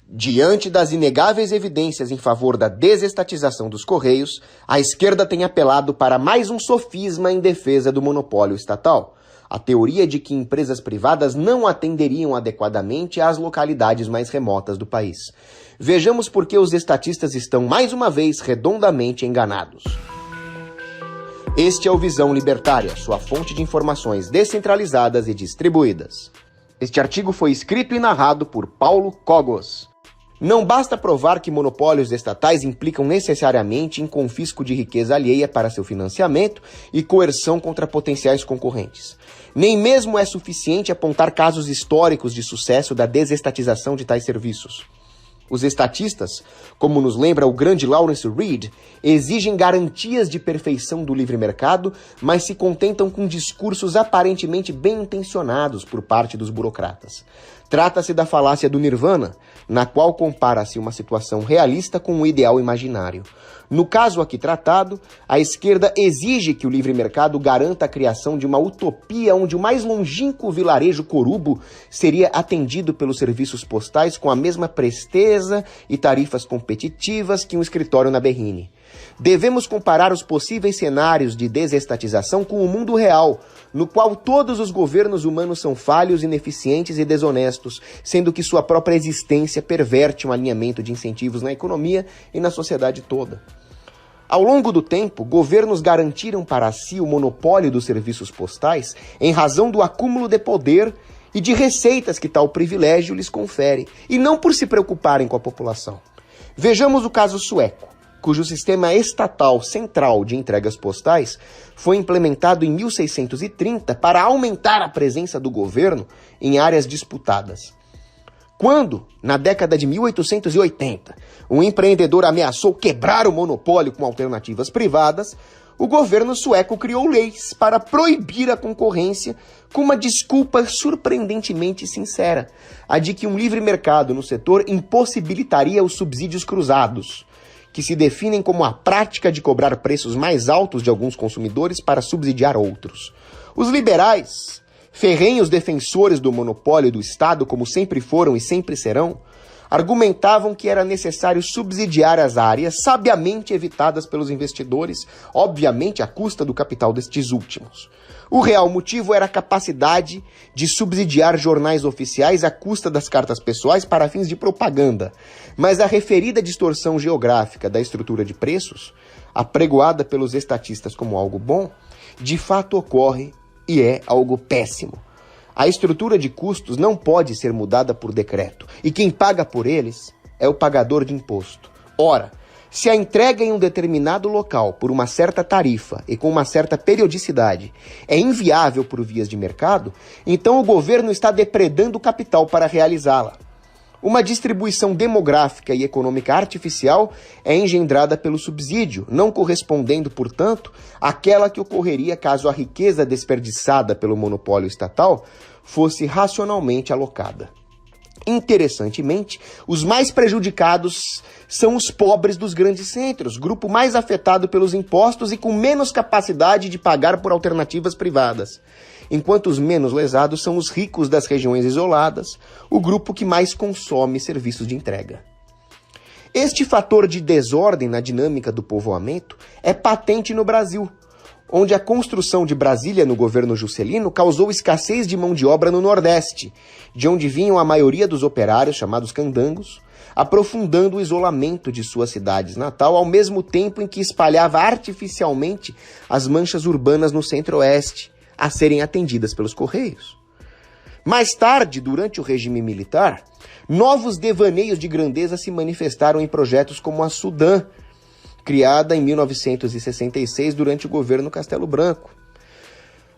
Diante das inegáveis evidências em favor da desestatização dos Correios, a esquerda tem apelado para mais um sofisma em defesa do monopólio estatal. A teoria de que empresas privadas não atenderiam adequadamente às localidades mais remotas do país. Vejamos por que os estatistas estão, mais uma vez, redondamente enganados. Este é o Visão Libertária, sua fonte de informações descentralizadas e distribuídas. Este artigo foi escrito e narrado por Paulo Cogos. Não basta provar que monopólios estatais implicam necessariamente em confisco de riqueza alheia para seu financiamento e coerção contra potenciais concorrentes. Nem mesmo é suficiente apontar casos históricos de sucesso da desestatização de tais serviços. Os estatistas, como nos lembra o grande Lawrence Reed, exigem garantias de perfeição do livre mercado, mas se contentam com discursos aparentemente bem intencionados por parte dos burocratas. Trata-se da falácia do Nirvana, na qual compara-se uma situação realista com um ideal imaginário. No caso aqui tratado, a esquerda exige que o livre mercado garanta a criação de uma utopia onde o mais longínquo vilarejo corubo seria atendido pelos serviços postais com a mesma presteza e tarifas competitivas que um escritório na Berrine. Devemos comparar os possíveis cenários de desestatização com o mundo real, no qual todos os governos humanos são falhos, ineficientes e desonestos, sendo que sua própria existência perverte um alinhamento de incentivos na economia e na sociedade toda. Ao longo do tempo, governos garantiram para si o monopólio dos serviços postais em razão do acúmulo de poder e de receitas que tal privilégio lhes confere, e não por se preocuparem com a população. Vejamos o caso sueco, cujo sistema estatal central de entregas postais foi implementado em 1630 para aumentar a presença do governo em áreas disputadas. Quando, na década de 1880, um empreendedor ameaçou quebrar o monopólio com alternativas privadas, o governo sueco criou leis para proibir a concorrência com uma desculpa surpreendentemente sincera, a de que um livre mercado no setor impossibilitaria os subsídios cruzados, que se definem como a prática de cobrar preços mais altos de alguns consumidores para subsidiar outros. Os liberais, ferrenhos defensores do monopólio do Estado, como sempre foram e sempre serão, argumentavam que era necessário subsidiar as áreas sabiamente evitadas pelos investidores, obviamente à custa do capital destes últimos. O real motivo era a capacidade de subsidiar jornais oficiais à custa das cartas pessoais para fins de propaganda, mas a referida distorção geográfica da estrutura de preços, apregoada pelos estatistas como algo bom, de fato ocorre e é algo péssimo. A estrutura de custos não pode ser mudada por decreto, e quem paga por eles é o pagador de imposto. Ora, se a entrega em um determinado local por uma certa tarifa e com uma certa periodicidade é inviável por vias de mercado, então o governo está depredando o capital para realizá-la. Uma distribuição demográfica e econômica artificial é engendrada pelo subsídio, não correspondendo, portanto, àquela que ocorreria caso a riqueza desperdiçada pelo monopólio estatal fosse racionalmente alocada. Interessantemente, os mais prejudicados são os pobres dos grandes centros, grupo mais afetado pelos impostos e com menos capacidade de pagar por alternativas privadas, enquanto os menos lesados são os ricos das regiões isoladas, o grupo que mais consome serviços de entrega. Este fator de desordem na dinâmica do povoamento é patente no Brasil, onde a construção de Brasília no governo Juscelino causou escassez de mão de obra no Nordeste, de onde vinham a maioria dos operários, chamados candangos, aprofundando o isolamento de sua cidade natal, ao mesmo tempo em que espalhava artificialmente as manchas urbanas no Centro-Oeste, a serem atendidas pelos Correios. Mais tarde, durante o regime militar, novos devaneios de grandeza se manifestaram em projetos como a Sudã, criada em 1966 durante o governo Castelo Branco.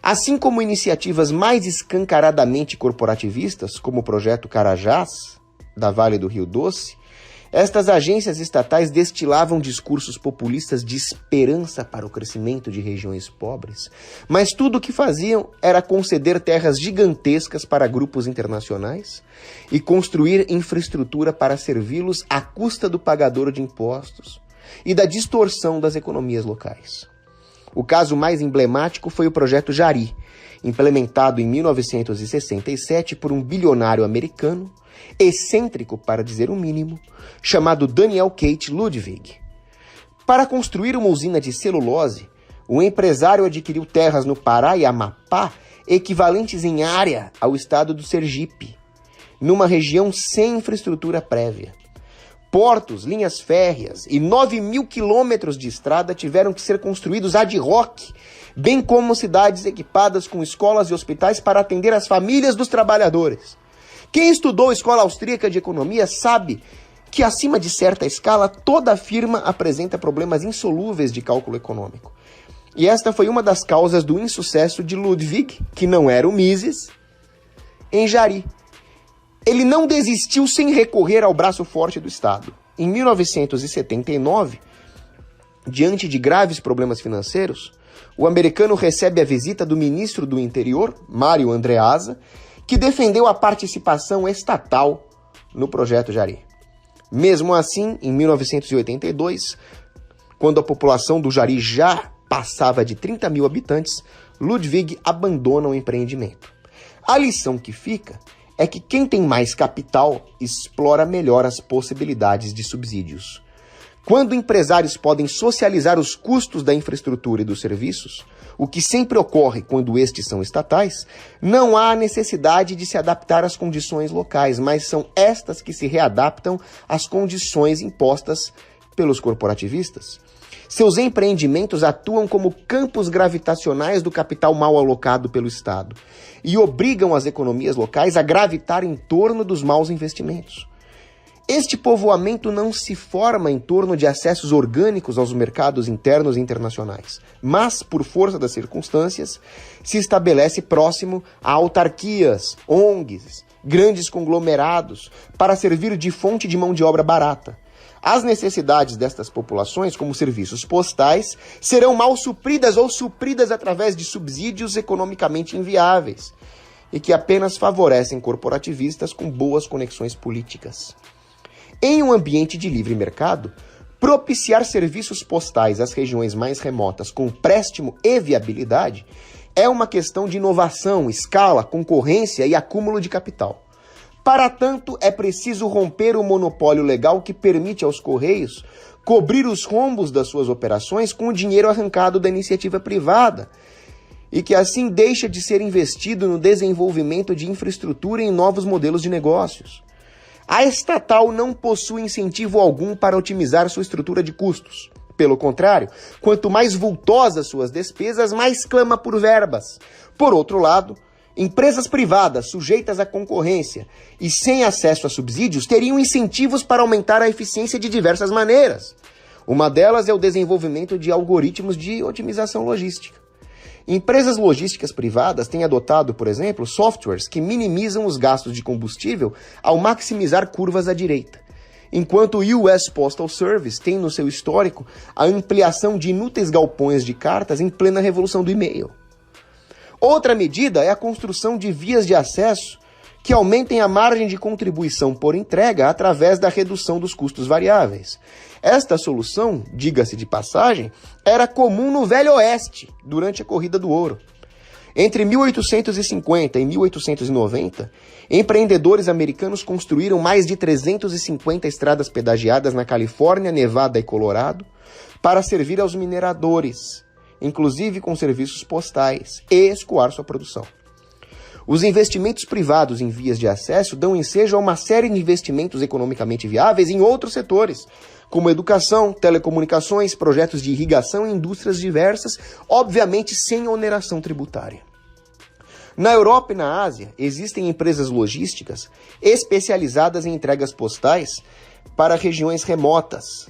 Assim como iniciativas mais escancaradamente corporativistas, como o projeto Carajás, da Vale do Rio Doce, estas agências estatais destilavam discursos populistas de esperança para o crescimento de regiões pobres, mas tudo o que faziam era conceder terras gigantescas para grupos internacionais e construir infraestrutura para servi-los à custa do pagador de impostos e da distorção das economias locais. O caso mais emblemático foi o projeto Jari, implementado em 1967 por um bilionário americano excêntrico para dizer o mínimo, chamado Daniel Kate Ludwig. Para construir uma usina de celulose, o empresário adquiriu terras no Pará e Amapá equivalentes em área ao estado do Sergipe, numa região sem infraestrutura prévia. Portos, linhas férreas e 9.000 quilômetros de estrada tiveram que ser construídos ad hoc, bem como cidades equipadas com escolas e hospitais para atender as famílias dos trabalhadores. Quem estudou escola austríaca de economia sabe que, acima de certa escala, toda firma apresenta problemas insolúveis de cálculo econômico. E esta foi uma das causas do insucesso de Ludwig, que não era o Mises, em Jari. Ele não desistiu sem recorrer ao braço forte do Estado. Em 1979, diante de graves problemas financeiros, o americano recebe a visita do ministro do Interior, Mário Andreasa, que defendeu a participação estatal no projeto Jari. Mesmo assim, em 1982, quando a população do Jari já passava de 30 mil habitantes, Ludwig abandona o empreendimento. A lição que fica é que quem tem mais capital explora melhor as possibilidades de subsídios. Quando empresários podem socializar os custos da infraestrutura e dos serviços, o que sempre ocorre quando estes são estatais, não há necessidade de se adaptar às condições locais, mas são estas que se readaptam às condições impostas pelos corporativistas. Seus empreendimentos atuam como campos gravitacionais do capital mal alocado pelo Estado e obrigam as economias locais a gravitar em torno dos maus investimentos. Este povoamento não se forma em torno de acessos orgânicos aos mercados internos e internacionais, mas, por força das circunstâncias, se estabelece próximo a autarquias, ONGs, grandes conglomerados, para servir de fonte de mão de obra barata. As necessidades destas populações, como serviços postais, serão mal supridas ou supridas através de subsídios economicamente inviáveis e que apenas favorecem corporativistas com boas conexões políticas. Em um ambiente de livre mercado, propiciar serviços postais às regiões mais remotas com préstimo e viabilidade é uma questão de inovação, escala, concorrência e acúmulo de capital. Para tanto, é preciso romper o monopólio legal que permite aos Correios cobrir os rombos das suas operações com o dinheiro arrancado da iniciativa privada e que assim deixa de ser investido no desenvolvimento de infraestrutura e em novos modelos de negócios. A estatal não possui incentivo algum para otimizar sua estrutura de custos. Pelo contrário, quanto mais vultosas suas despesas, mais clama por verbas. Por outro lado, empresas privadas sujeitas à concorrência e sem acesso a subsídios teriam incentivos para aumentar a eficiência de diversas maneiras. Uma delas é o desenvolvimento de algoritmos de otimização logística. Empresas logísticas privadas têm adotado, por exemplo, softwares que minimizam os gastos de combustível ao maximizar curvas à direita, enquanto o US Postal Service tem no seu histórico a ampliação de inúteis galpões de cartas em plena revolução do e-mail. Outra medida é a construção de vias de acesso que aumentem a margem de contribuição por entrega através da redução dos custos variáveis. Esta solução, diga-se de passagem, era comum no Velho Oeste, durante a Corrida do Ouro. Entre 1850 e 1890, empreendedores americanos construíram mais de 350 estradas pedagiadas na Califórnia, Nevada e Colorado para servir aos mineradores, inclusive com serviços postais, e escoar sua produção. Os investimentos privados em vias de acesso dão ensejo a uma série de investimentos economicamente viáveis em outros setores, como educação, telecomunicações, projetos de irrigação e indústrias diversas, obviamente sem oneração tributária. Na Europa e na Ásia, existem empresas logísticas especializadas em entregas postais para regiões remotas,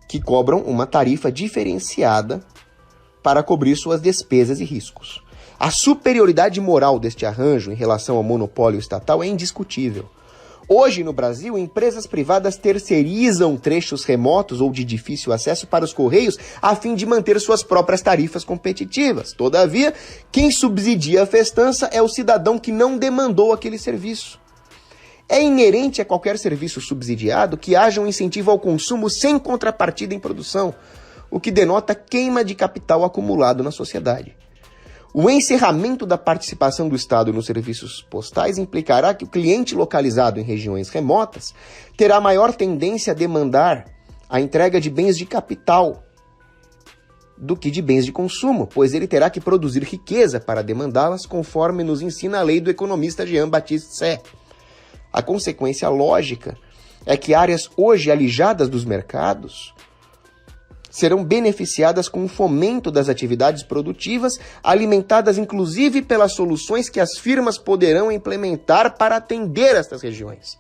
que cobram uma tarifa diferenciada para cobrir suas despesas e riscos. A superioridade moral deste arranjo em relação ao monopólio estatal é indiscutível. Hoje, no Brasil, empresas privadas terceirizam trechos remotos ou de difícil acesso para os Correios a fim de manter suas próprias tarifas competitivas. Todavia, quem subsidia a festança é o cidadão que não demandou aquele serviço. É inerente a qualquer serviço subsidiado que haja um incentivo ao consumo sem contrapartida em produção, o que denota queima de capital acumulado na sociedade. O encerramento da participação do Estado nos serviços postais implicará que o cliente localizado em regiões remotas terá maior tendência a demandar a entrega de bens de capital do que de bens de consumo, pois ele terá que produzir riqueza para demandá-las, conforme nos ensina a lei do economista Jean-Baptiste Say. A consequência lógica é que áreas hoje alijadas dos mercados serão beneficiadas com o fomento das atividades produtivas, alimentadas inclusive pelas soluções que as firmas poderão implementar para atender estas regiões.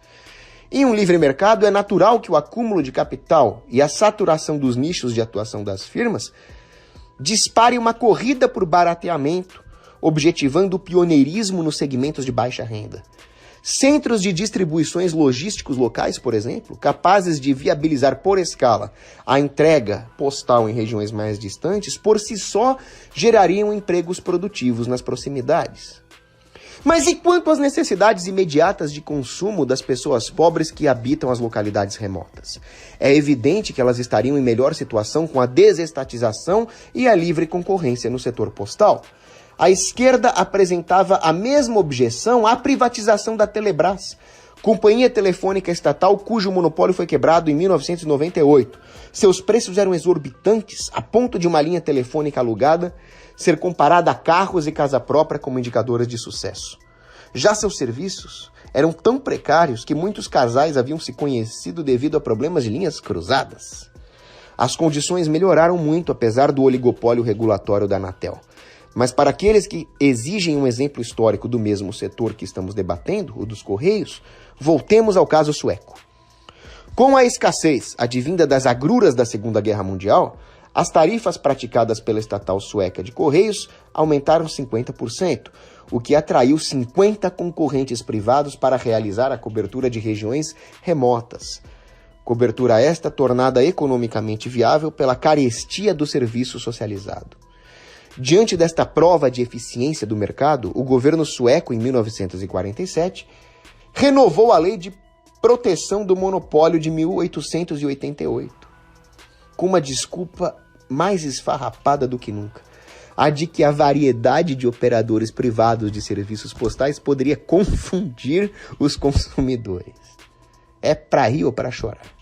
Em um livre mercado, é natural que o acúmulo de capital e a saturação dos nichos de atuação das firmas dispare uma corrida por barateamento, objetivando o pioneirismo nos segmentos de baixa renda. Centros de distribuições logísticos locais, por exemplo, capazes de viabilizar por escala a entrega postal em regiões mais distantes, por si só gerariam empregos produtivos nas proximidades. Mas e quanto às necessidades imediatas de consumo das pessoas pobres que habitam as localidades remotas? É evidente que elas estariam em melhor situação com a desestatização e a livre concorrência no setor postal. A esquerda apresentava a mesma objeção à privatização da Telebrás, companhia telefônica estatal cujo monopólio foi quebrado em 1998. Seus preços eram exorbitantes, a ponto de uma linha telefônica alugada ser comparada a carros e casa própria como indicadores de sucesso. Já seus serviços eram tão precários que muitos casais haviam se conhecido devido a problemas de linhas cruzadas. As condições melhoraram muito apesar do oligopólio regulatório da Anatel. Mas para aqueles que exigem um exemplo histórico do mesmo setor que estamos debatendo, o dos Correios, voltemos ao caso sueco. Com a escassez advinda das agruras da Segunda Guerra Mundial, as tarifas praticadas pela estatal sueca de Correios aumentaram 50%, o que atraiu 50 concorrentes privados para realizar a cobertura de regiões remotas. Cobertura esta tornada economicamente viável pela carestia do serviço socializado. Diante desta prova de eficiência do mercado, o governo sueco, em 1947, renovou a Lei de Proteção do Monopólio de 1888, com uma desculpa mais esfarrapada do que nunca, a de que a variedade de operadores privados de serviços postais poderia confundir os consumidores. É para rir ou para chorar.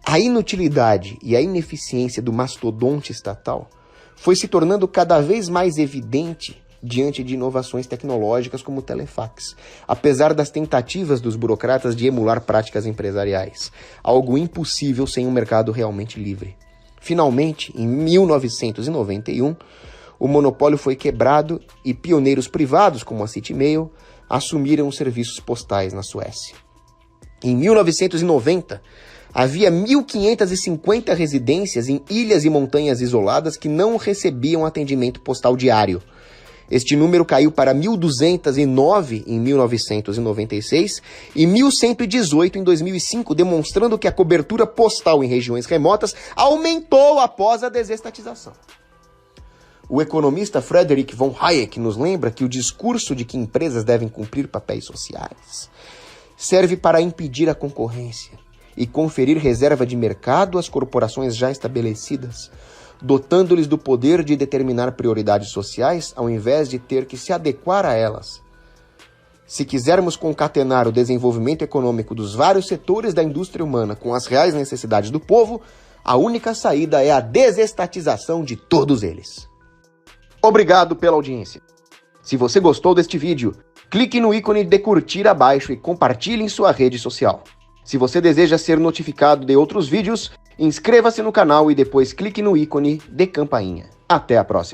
A inutilidade e a ineficiência do mastodonte estatal foi se tornando cada vez mais evidente diante de inovações tecnológicas como o telefax, apesar das tentativas dos burocratas de emular práticas empresariais, algo impossível sem um mercado realmente livre. Finalmente, em 1991, o monopólio foi quebrado e pioneiros privados como a Citymail assumiram os serviços postais na Suécia. Em 1990, havia 1.550 residências em ilhas e montanhas isoladas que não recebiam atendimento postal diário. Este número caiu para 1.209 em 1996 e 1.118 em 2005, demonstrando que a cobertura postal em regiões remotas aumentou após a desestatização. O economista Friedrich von Hayek nos lembra que o discurso de que empresas devem cumprir papéis sociais serve para impedir a concorrência e conferir reserva de mercado às corporações já estabelecidas, dotando-lhes do poder de determinar prioridades sociais ao invés de ter que se adequar a elas. Se quisermos concatenar o desenvolvimento econômico dos vários setores da indústria humana com as reais necessidades do povo, a única saída é a desestatização de todos eles. Obrigado pela audiência. Se você gostou deste vídeo, clique no ícone de curtir abaixo e compartilhe em sua rede social. Se você deseja ser notificado de outros vídeos, inscreva-se no canal e depois clique no ícone de campainha. Até a próxima!